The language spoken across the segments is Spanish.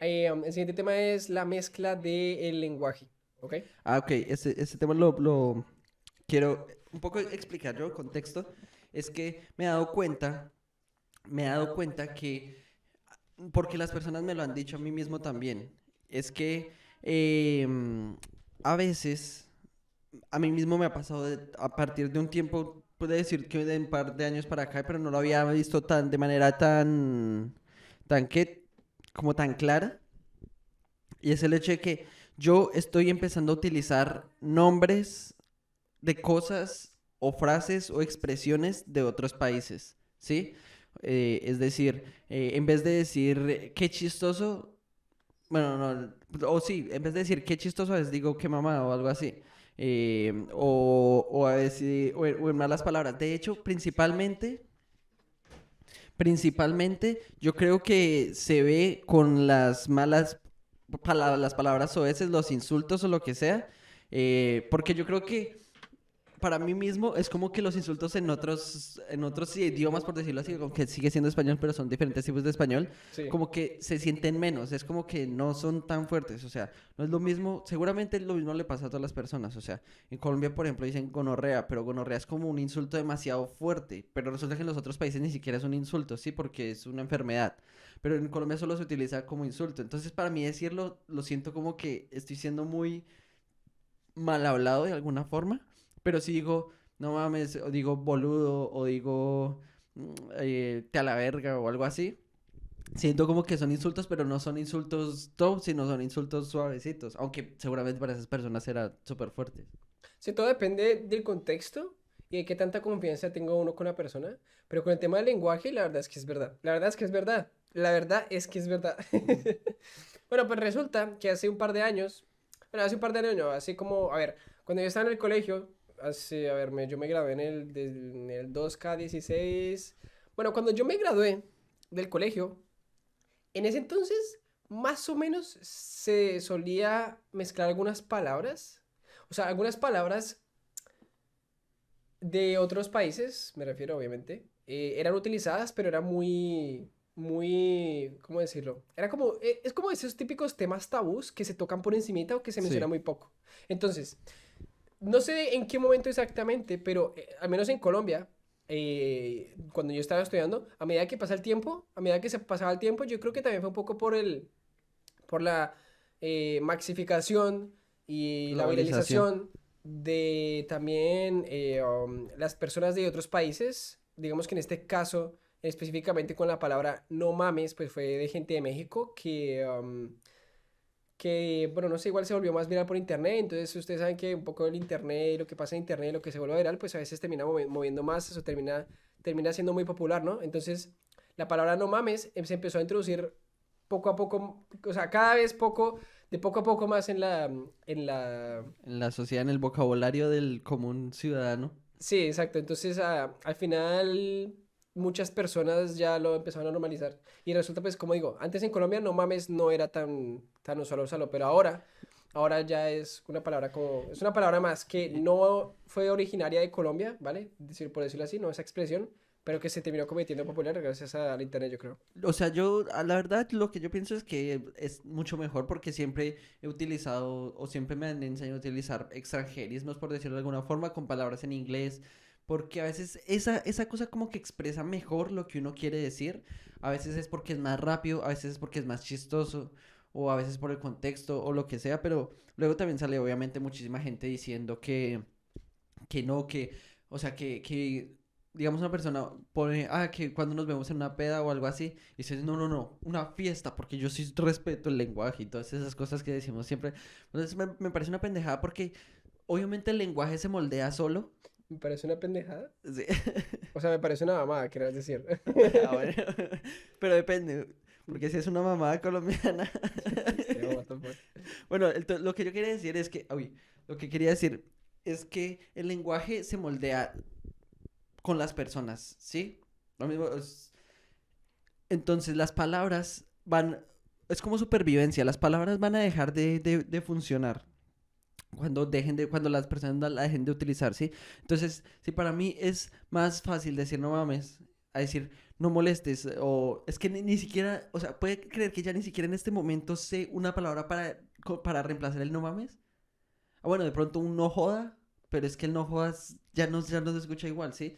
El siguiente tema es la mezcla del lenguaje, ¿ok? Ok, ese tema lo quiero un poco explicar yo, contexto. Es que me he dado cuenta que, porque las personas me lo han dicho a mí mismo también, es que a veces a mí mismo me ha pasado a partir de un tiempo, puede decir que de un par de años para acá, pero no lo había visto de manera como tan clara. Y es el hecho de que yo estoy empezando a utilizar nombres de cosas o frases o expresiones de otros países, ¿sí? Es decir, en vez de decir qué chistoso, bueno, no, o sí, en vez de decir qué chistoso, les digo qué mamá o algo así. O a veces, o en malas palabras. De hecho, principalmente, yo creo que se ve con las malas las palabras soeces, los insultos o lo que sea. Porque yo creo que para mí mismo es como que los insultos en otros idiomas, por decirlo así, aunque sigue siendo español, pero son diferentes tipos de español, Sí. como que se sienten menos, es como que no son tan fuertes, o sea, no es lo mismo, seguramente lo mismo le pasa a todas las personas, o sea, en Colombia, por ejemplo, dicen gonorrea, pero gonorrea es como un insulto demasiado fuerte, pero resulta que en los otros países ni siquiera es un insulto, sí, porque es una enfermedad. Pero en Colombia solo se utiliza como insulto. Entonces, para mí decirlo, lo siento como que estoy siendo muy mal hablado de alguna forma, pero si digo, no mames, o digo boludo, o digo te a la verga o algo así, siento como que son insultos, pero no son insultos top, sino son insultos suavecitos, aunque seguramente para esas personas será súper fuerte. Sí, todo depende del contexto y de qué tanta confianza tenga uno con la persona. Pero con el tema del lenguaje, la verdad es que es verdad. La verdad es que es verdad. La verdad es que es verdad. Bueno, pues resulta que hace un par de años, bueno, hace un par de años, no, así como, a ver, cuando yo estaba en el colegio, a ver, yo me gradué en el 2K16. Bueno, cuando yo me gradué del colegio, en ese entonces, más o menos se solía mezclar algunas palabras. O sea, algunas palabras de otros países, me refiero obviamente, eran utilizadas, pero era muy, ¿cómo decirlo? Era como, es como esos típicos temas tabús que se tocan por encimita o que se menciona Sí, muy poco. Entonces, no sé en qué momento exactamente, pero al menos en Colombia, cuando yo estaba estudiando, a medida que pasa el tiempo, a medida que se pasaba el tiempo, yo creo que también fue un poco por la maxificación y la globalización. viralización de también las personas de otros países. Digamos que en este caso, específicamente con la palabra no mames, pues fue de gente de México que, bueno, no sé, igual se volvió más viral por internet. Entonces, ustedes saben que un poco el internet, lo que pasa en internet, lo que se vuelve viral, pues a veces termina moviendo más, eso termina siendo muy popular, ¿no? Entonces, la palabra no mames se empezó a introducir poco a poco, o sea, cada vez de poco a poco más en la. En la sociedad, en el vocabulario del común ciudadano. Sí, exacto. Entonces, al final, muchas personas ya lo empezaron a normalizar. Y resulta, pues, como digo, antes en Colombia no mames no era tan usual usarlo, pero ahora ya es una palabra es una palabra más que no fue originaria de Colombia, ¿vale? Por decirlo así, no esa expresión, pero que se terminó convirtiendo popular gracias al internet, yo creo. O sea, la verdad, lo que yo pienso es que es mucho mejor porque siempre he utilizado o siempre me han enseñado a utilizar extranjerismos, por decirlo de alguna forma, con palabras en inglés, porque a veces esa cosa como que expresa mejor lo que uno quiere decir. A veces es porque es más rápido, a veces es porque es más chistoso, o a veces por el contexto o lo que sea, pero luego también sale obviamente muchísima gente diciendo que no, o sea, que digamos una persona pone, que cuando nos vemos en una peda o algo así, y dices, no, no, no, una fiesta, porque yo sí respeto el lenguaje y todas esas cosas que decimos siempre. Entonces me parece una pendejada porque obviamente el lenguaje se moldea solo. Me parece una pendejada. Sí. O sea, me parece una mamada, querés decir. Ah, bueno, pero depende, porque si es una mamada colombiana. Esteban, what the fuck. Bueno, lo que yo quería decir es que, uy, lo que quería decir es que el lenguaje se moldea con las personas, ¿sí? Lo mismo entonces las palabras es como supervivencia, las palabras van a dejar de funcionar cuando las personas la dejen de utilizar, ¿sí? Entonces, si para mí es más fácil decir no mames, a decir no molestes, o es que ni siquiera, o sea, ¿puede creer que ya ni siquiera en este momento sé una palabra para reemplazar el no mames? Ah, bueno, de pronto un no joda, pero es que el no jodas ya no se escucha igual, ¿sí?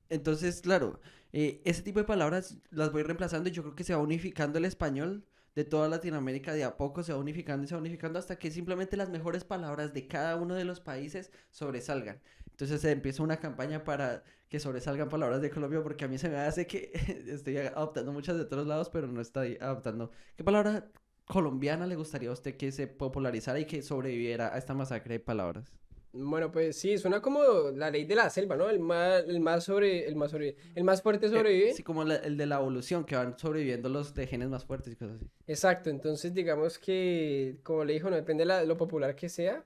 Entonces, claro, ese tipo de palabras las voy reemplazando y yo creo que se va unificando el español de toda Latinoamérica de a poco, se va unificando y se va unificando hasta que simplemente las mejores palabras de cada uno de los países sobresalgan. Entonces se empieza una campaña para que sobresalgan palabras de Colombia porque a mí se me hace que estoy adoptando muchas de otros lados, pero no estoy adoptando. ¿Qué palabra colombiana le gustaría a usted que se popularizara y que sobreviviera a esta masacre de palabras? Bueno, pues sí, suena como la ley de la selva, ¿no? El más fuerte Sí, sobrevive. como el de la evolución, que van sobreviviendo los de genes más fuertes y cosas así. Exacto, entonces digamos que, como le dijo, no depende de lo popular que sea,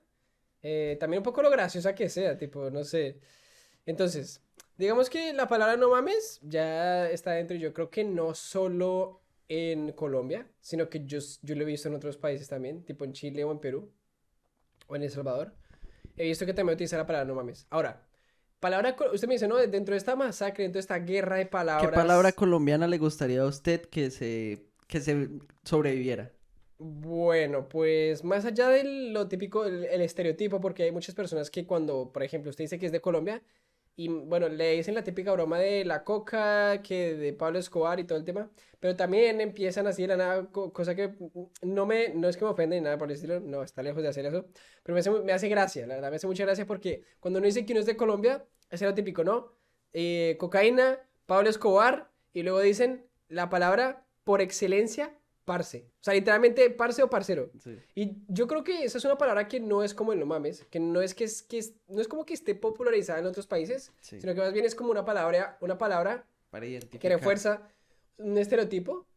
también un poco lo graciosa que sea, tipo, no sé. Entonces, digamos que la palabra no mames ya está dentro, y yo creo que no solo en Colombia, sino que yo lo he visto en otros países también, tipo en Chile o en Perú o en El Salvador. He visto que también utiliza la palabra no mames. Ahora, usted me dice, ¿no? Dentro de esta masacre, dentro de esta guerra de ¿Qué palabra palabras. colombiana le gustaría a usted que se sobreviviera? Bueno, pues más allá de lo típico, el estereotipo, porque hay muchas personas que cuando, por ejemplo, usted dice que es de Colombia y bueno, le dicen la típica broma de la coca, que de Pablo Escobar y todo el tema, pero también empiezan así de la nada, cosa que no es que me ofenda ni nada por el estilo, no, está lejos de hacer eso, pero me hace gracia, la verdad, me hace mucha gracia porque cuando uno dice que uno es de Colombia, es lo típico, ¿no? Cocaína, Pablo Escobar, y luego dicen la palabra por excelencia parce. O sea, literalmente parce o parcero. Sí, Y yo creo que esa es una palabra que no es como el no mames, que no es no es como que esté popularizada en otros países, sí, sino que más bien es como una palabra para que identificar. refuerza un estereotipo,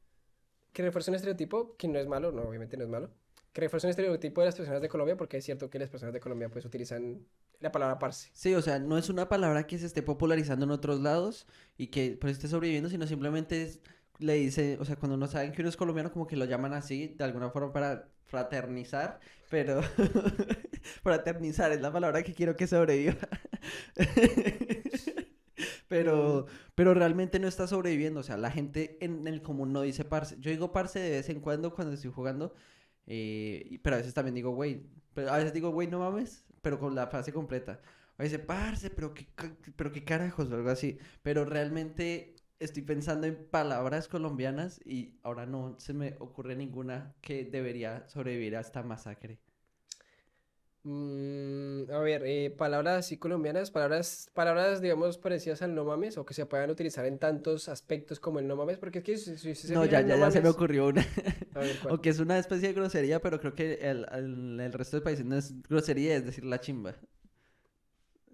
que refuerza un estereotipo que no es malo, no, obviamente no es malo, que refuerza un estereotipo de las personas de Colombia, porque es cierto que las personas de Colombia pues utilizan la palabra parce. Sí, o sea, no es una palabra que se esté popularizando en otros lados y que pues esté sobreviviendo, sino simplemente le dice, o sea, cuando uno sabe que uno es colombiano, como que lo llaman así, de alguna forma para fraternizar, pero fraternizar es la palabra que quiero que sobreviva. Mm, Pero, pero realmente no está sobreviviendo, o sea, la gente en el común no dice parce. Yo digo parce de vez en cuando estoy jugando, pero a veces también digo güey, pero a veces digo güey, no mames, pero con la frase completa. A veces parce, pero qué carajos o algo así. Pero realmente estoy pensando en palabras colombianas y ahora no se me ocurre ninguna que debería sobrevivir a esta masacre. A ver, palabras así colombianas, palabras, digamos, parecidas al no mames, o que se puedan utilizar en tantos aspectos como el no mames, porque es que si se No, fijan ya, el ya, no ya se me mames, ocurrió una. a ver cuál. Aunque es una especie de grosería, pero creo que el resto del país no es grosería, es decir, la chimba.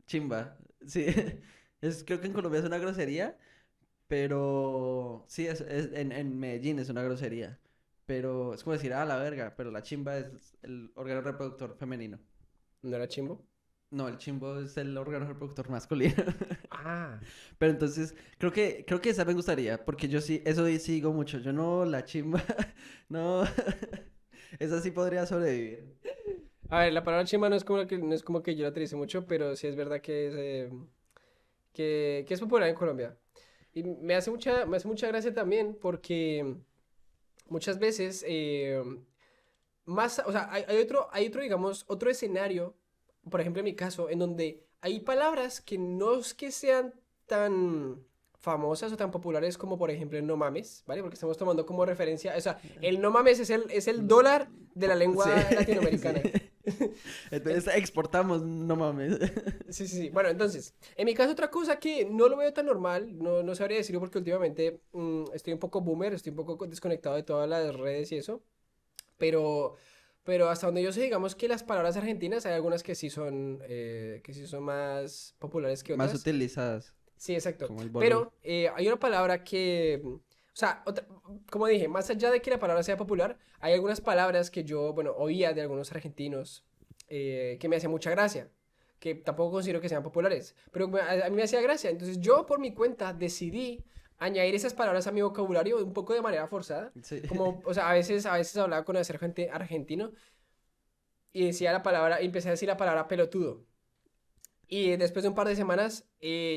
Chimba. Sí. Creo que en Colombia es una grosería, pero sí, en Medellín es una grosería. Pero es como decir, ah, la verga, pero la chimba es el órgano reproductor femenino. ¿No era chimbo? No, el chimbo es el órgano reproductor masculino. Ah, Pero entonces, creo que esa me gustaría, porque yo sí, eso sí digo mucho. Yo no, la chimba, no, esa sí podría sobrevivir. a ver, la palabra chimba no es como que yo la utilice mucho, pero sí es verdad que que es popular en Colombia. Y me hace mucha gracia también porque muchas veces, o sea, hay otro, digamos, otro escenario, por ejemplo, en mi caso, en donde hay palabras que no es que sean tan famosas o tan populares como, por ejemplo, el no mames, ¿vale? Porque estamos tomando como referencia, o sea, el no mames es el dólar de la Sí, lengua sí. latinoamericana. Entonces exportamos, no mames. Sí, sí, sí. Bueno, entonces, en mi caso, otra cosa que no lo veo tan normal, no sabría decirlo porque últimamente estoy un poco boomer, estoy un poco desconectado de todas las redes y eso, pero, pero hasta donde yo sé, digamos que las palabras argentinas hay algunas que sí son más populares que Más otras. utilizadas, Sí, exacto. como el boludo. Pero hay una palabra que, o sea, como dije, más allá de que la palabra sea popular, hay algunas palabras que yo, bueno, oía de algunos argentinos que me hacían mucha gracia, que tampoco considero que sean populares, pero a mí me hacía gracia. Entonces yo por mi cuenta decidí añadir esas palabras a mi vocabulario un poco de manera forzada. Sí. Como, o sea, a veces hablaba con ese gente argentino y decía la palabra, y empecé a decir la palabra pelotudo. Y después de un par de semanas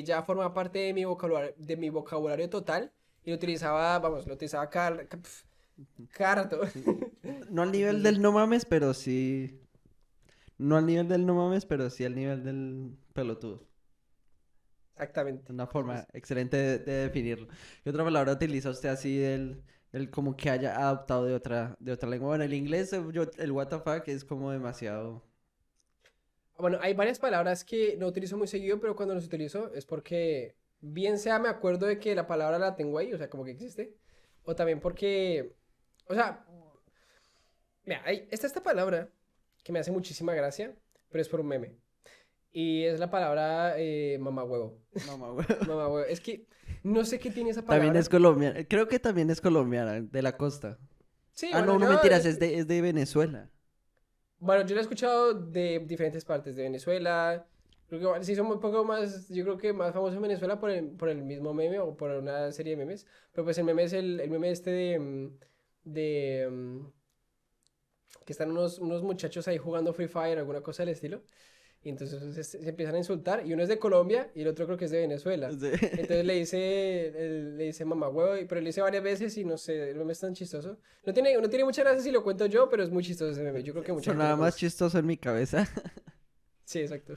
ya forma parte de mi vocabulario total. Y lo utilizaba, vamos, lo utilizaba cada rato. No al nivel Entonces, del no mames, pero sí. No al nivel del no mames, pero sí al nivel del pelotudo. exactamente. Una Entonces, forma excelente de definirlo. ¿Qué otra palabra utiliza usted así del como que haya adaptado de otra lengua? Bueno, el inglés, el what the fuck es como demasiado. bueno, hay varias palabras que no utilizo muy seguido, pero cuando las utilizo es porque, bien sea me acuerdo de que la palabra la tengo ahí, o sea, como que existe, o también porque, o sea, mira, está esta palabra que me hace muchísima gracia, pero es por un meme. Y es la palabra mamahuevo. Mamá, güey. Mamahuevo. Es que no sé qué tiene esa También es palabra. colombiana. Creo que también es colombiana, de la costa. Sí, Ah, bueno, no, no yo, mentiras, es de Venezuela. bueno, yo la he escuchado de diferentes partes, de Venezuela. Creo que sí son un poco más, yo creo que más famosos en Venezuela por el mismo meme o por una serie de memes. Pero pues el meme es el meme este de que están unos muchachos ahí jugando Free Fire, alguna cosa del estilo. Y entonces se empiezan a insultar. Y uno es de Colombia y el otro creo que es de Venezuela. Entonces le dice mamá huevo, pero le dice varias veces y no sé, el meme es tan chistoso. No tiene mucha gracia si lo cuento yo, pero es muy chistoso ese meme. Yo creo que mucha gente lo Sonaba más conoce. chistoso en mi cabeza. Sí, exacto.